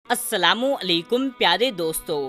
अस्सलामु अलैकुम प्यारे दोस्तों।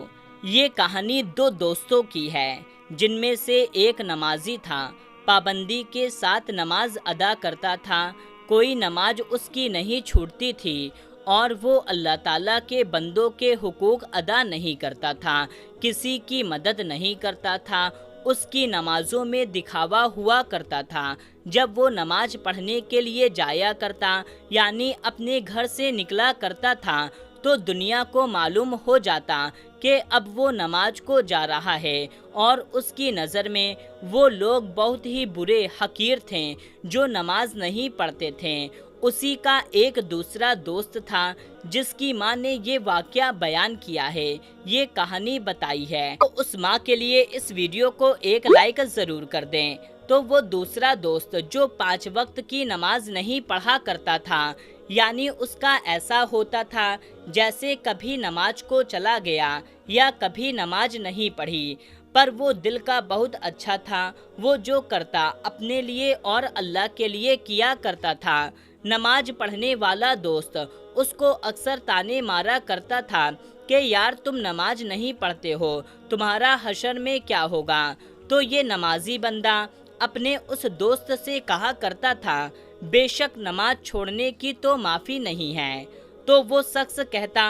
ये कहानी दो दोस्तों की है जिनमें से एक नमाजी था, पाबंदी के साथ नमाज अदा करता था, कोई नमाज उसकी नहीं छूटती थी और वो अल्लाह ताला के बंदों के हुकूक अदा नहीं करता था, किसी की मदद नहीं करता था, उसकी नमाजों में दिखावा हुआ करता था। जब वो नमाज पढ़ने के लिए जाया करता यानी अपने घर से निकला करता था तो दुनिया को मालूम हो जाता कि अब वो नमाज को जा रहा है और उसकी नज़र में वो लोग बहुत ही बुरे हकीर थे जो नमाज नहीं पढ़ते थे। उसी का एक दूसरा दोस्त था जिसकी माँ ने ये वाक़या बयान किया है, ये कहानी बताई है। तो उस माँ के लिए इस वीडियो को एक लाइक ज़रूर कर दें। तो वो दूसरा दोस्त जो 5 वक्त की नमाज नहीं पढ़ा करता था, यानी उसका ऐसा होता था जैसे कभी नमाज को चला गया या कभी नमाज नहीं पढ़ी, पर वो दिल का बहुत अच्छा था। वो जो करता अपने लिए और अल्लाह के लिए किया करता था। नमाज पढ़ने वाला दोस्त उसको अक्सर ताने मारा करता था कि यार तुम नमाज नहीं पढ़ते हो, तुम्हारा हशर में क्या होगा। तो ये नमाजी बंदा अपने उस दोस्त से कहा करता था, बेशक नमाज छोड़ने की तो माफ़ी नहीं है। तो वो शख्स कहता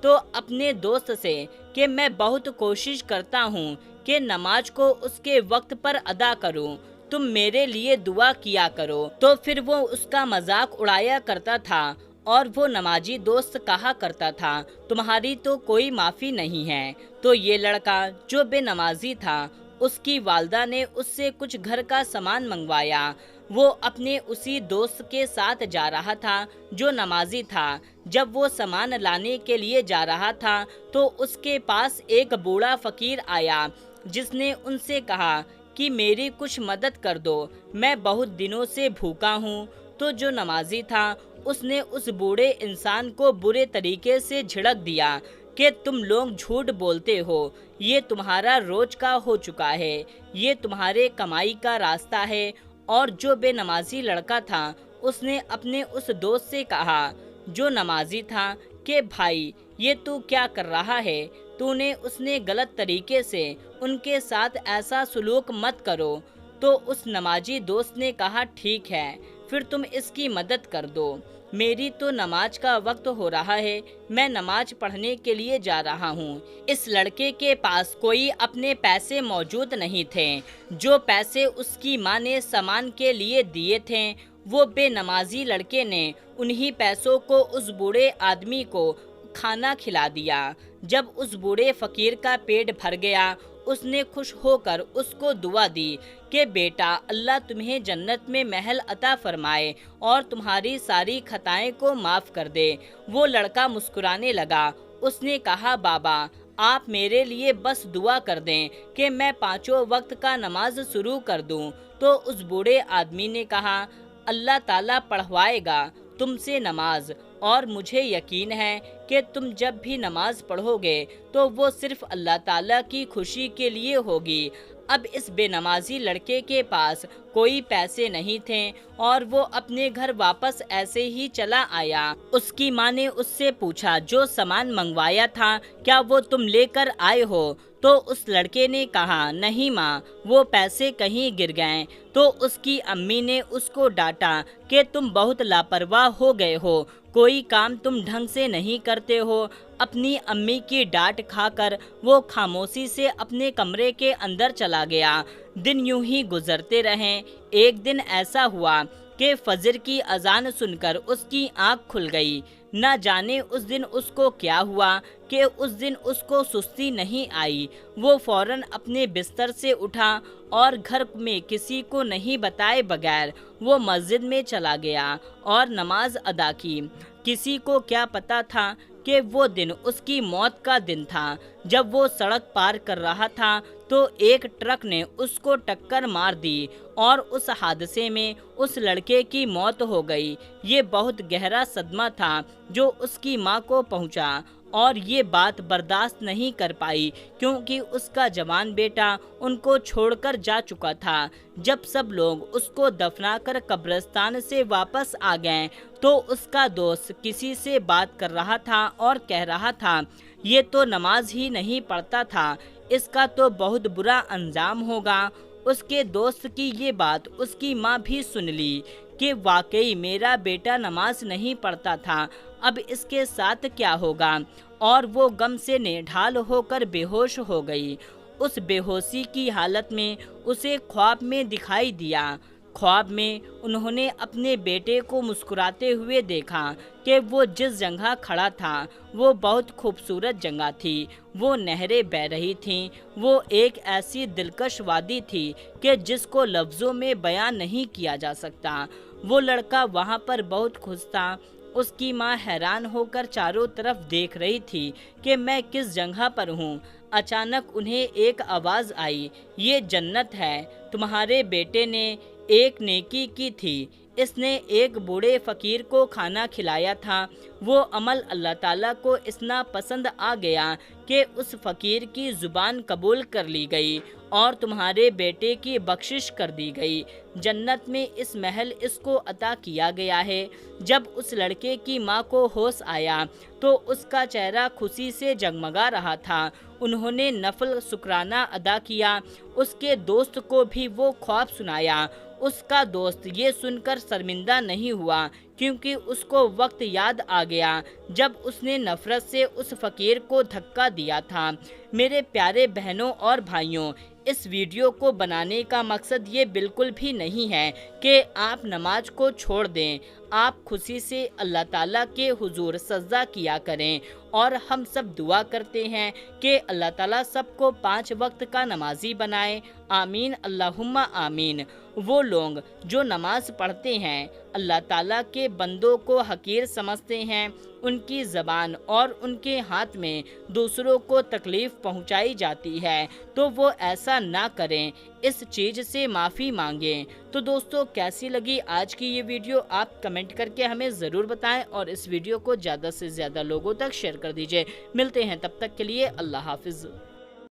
तो अपने दोस्त से कि मैं बहुत कोशिश करता हूँ कि नमाज को उसके वक्त पर अदा करूँ, तुम मेरे लिए दुआ किया करो। तो फिर वो उसका मजाक उड़ाया करता था और वो नमाजी दोस्त कहा करता था, तुम्हारी तो कोई माफ़ी नहीं है। तो ये लड़का जो बेनमाजी था, उसकी वालदा ने उससे कुछ घर का सामान मंगवाया। वो अपने उसी दोस्त के साथ जा रहा था जो नमाजी था। जब वो सामान लाने के लिए जा रहा था तो उसके पास एक बूढ़ा फकीर आया जिसने उनसे कहा कि मेरी कुछ मदद कर दो, मैं बहुत दिनों से भूखा हूँ। तो जो नमाजी था उसने उस बूढ़े इंसान को बुरे तरीके से झिड़क दिया कि तुम लोग झूठ बोलते हो, ये तुम्हारा रोज का हो चुका है, ये तुम्हारे कमाई का रास्ता है। और जो बेनमाजी लड़का था उसने अपने उस दोस्त से कहा जो नमाजी था कि भाई ये तू क्या कर रहा है, तूने उसने गलत तरीके से उनके साथ ऐसा सलूक मत करो। तो उस नमाजी दोस्त ने कहा ठीक है, फिर तुम इसकी मदद कर दो, मेरी तो नमाज का वक्त हो रहा है, मैं नमाज पढ़ने के लिए जा रहा हूँ। इस लड़के के पास कोई अपने पैसे मौजूद नहीं थे, जो पैसे उसकी माँ ने सामान के लिए दिए थे वो बेनमाजी लड़के ने उन्हीं पैसों को उस बूढ़े आदमी को खाना खिला दिया। जब उस बूढ़े फकीर का पेट भर गया उसने खुश होकर उसको दुआ दी कि बेटा अल्लाह तुम्हें जन्नत में महल अता फरमाए और तुम्हारी सारी खताएं को माफ़ कर दे। वो लड़का मुस्कुराने लगा। उसने कहा बाबा आप मेरे लिए बस दुआ कर दें कि मैं 5 वक्त का नमाज शुरू कर दूं। तो उस बूढ़े आदमी ने कहा अल्लाह ताला पढ़वाएगा तुमसे नमाज, और मुझे यकीन है कि तुम जब भी नमाज पढ़ोगे तो वो सिर्फ अल्लाह ताला की खुशी के लिए होगी। अब इस बेनमाजी लड़के के पास कोई पैसे नहीं थे और वो अपने घर वापस ऐसे ही चला आया। उसकी माँ ने उससे पूछा जो सामान मंगवाया था क्या वो तुम लेकर आए हो? तो उस लड़के ने कहा नहीं माँ, वो पैसे कहीं गिर गए। तो उसकी अम्मी ने उसको डांटा कि तुम बहुत लापरवाह हो गए हो, कोई काम तुम ढंग से नहीं करते हो। अपनी अम्मी की डांट खाकर वो खामोशी से अपने कमरे के अंदर चला गया। दिन यूं ही गुजरते रहे। एक दिन ऐसा हुआ कि फजर की अजान सुनकर उसकी आंख खुल गई। न जाने उस दिन उसको क्या हुआ कि उस दिन उसको सुस्ती नहीं आई। वो फौरन अपने बिस्तर से उठा और घर में किसी को नहीं बताए बगैर वो मस्जिद में चला गया और नमाज अदा की। किसी को क्या पता था कि वो दिन उसकी मौत का दिन था। जब वो सड़क पार कर रहा था تو ایک ٹرک نے اس کو ٹکر مار دی اور اس حادثے میں اس لڑکے کی موت ہو گئی۔ یہ بہت گہرا صدمہ تھا جو اس کی ماں کو پہنچا اور یہ بات برداشت نہیں کر پائی کیونکہ اس کا جوان بیٹا ان کو چھوڑ کر جا چکا تھا۔ جب سب لوگ اس کو دفنا کر قبرستان سے واپس آ گئے تو اس کا دوست کسی سے بات کر رہا تھا اور کہہ رہا تھا، یہ تو نماز ہی نہیں پڑھتا تھا، اس کا تو بہت برا انجام ہوگا۔ اس کے دوست کی یہ بات اس کی ماں بھی سن لی کہ واقعی میرا بیٹا نماز نہیں پڑھتا تھا، اب اس کے ساتھ کیا ہوگا، اور وہ غم سے نڈھال ہو کر بے ہوش ہو گئی۔ اس بے ہوشی کی حالت میں اسے خواب میں دکھائی دیا۔ خواب میں انہوں نے اپنے بیٹے کو مسکراتے ہوئے دیکھا کہ وہ جس جگہ کھڑا تھا وہ بہت خوبصورت جگہ تھی، وہ نہریں بہہ رہی تھیں، وہ ایک ایسی دلکش وادی تھی کہ جس کو لفظوں میں بیان نہیں کیا جا سکتا۔ وہ لڑکا وہاں پر بہت خوش تھا۔ اس کی ماں حیران ہو کر چاروں طرف دیکھ رہی تھی کہ میں کس جگہ پر ہوں۔ اچانک انہیں ایک آواز آئی، یہ جنت ہے، تمہارے بیٹے نے ایک نیکی کی تھی، اس نے ایک بوڑھے فقیر کو کھانا کھلایا تھا، وہ عمل اللہ تعالیٰ کو اتنا پسند آ گیا کہ اس فقیر کی زبان قبول کر لی گئی اور تمہارے بیٹے کی بخشش کر دی گئی۔ جنت میں اس محل اس کو عطا کیا گیا ہے۔ جب اس لڑکے کی ماں کو ہوش آیا تو اس کا چہرہ خوشی سے جگمگا رہا تھا۔ انہوں نے نفل شکرانہ ادا کیا، اس کے دوست کو بھی وہ خواب سنایا۔ اس کا دوست یہ سن کر شرمندہ نہیں ہوا کیونکہ اس کو وقت یاد آ گیا جب اس نے نفرت سے اس فقیر کو دھکا دیا تھا۔ میرے پیارے بہنوں اور بھائیوں، اس ویڈیو کو بنانے کا مقصد یہ بالکل بھی نہیں ہے کہ آپ نماز کو چھوڑ دیں۔ آپ خوشی سے اللہ تعالیٰ کے حضور سجدہ کیا کریں، اور ہم سب دعا کرتے ہیں کہ اللہ تعالیٰ سب کو 5 وقت کا نمازی بنائے۔ آمین اللہم آمین۔ وہ لوگ جو نماز پڑھتے ہیں اللہ تعالیٰ کے بندوں کو حقیر سمجھتے ہیں، ان کی زبان اور ان کے ہاتھ میں دوسروں کو تکلیف پہنچائی جاتی ہے تو وہ ایسا نہ کریں، اس چیز سے معافی مانگیں۔ تو دوستو، کیسی لگی آج کی یہ ویڈیو آپ کمنٹ کر کے ہمیں ضرور بتائیں، اور اس ویڈیو کو زیادہ سے زیادہ لوگوں تک شیئر کر دیجئے۔ ملتے ہیں تب تک کے لیے، اللہ حافظ۔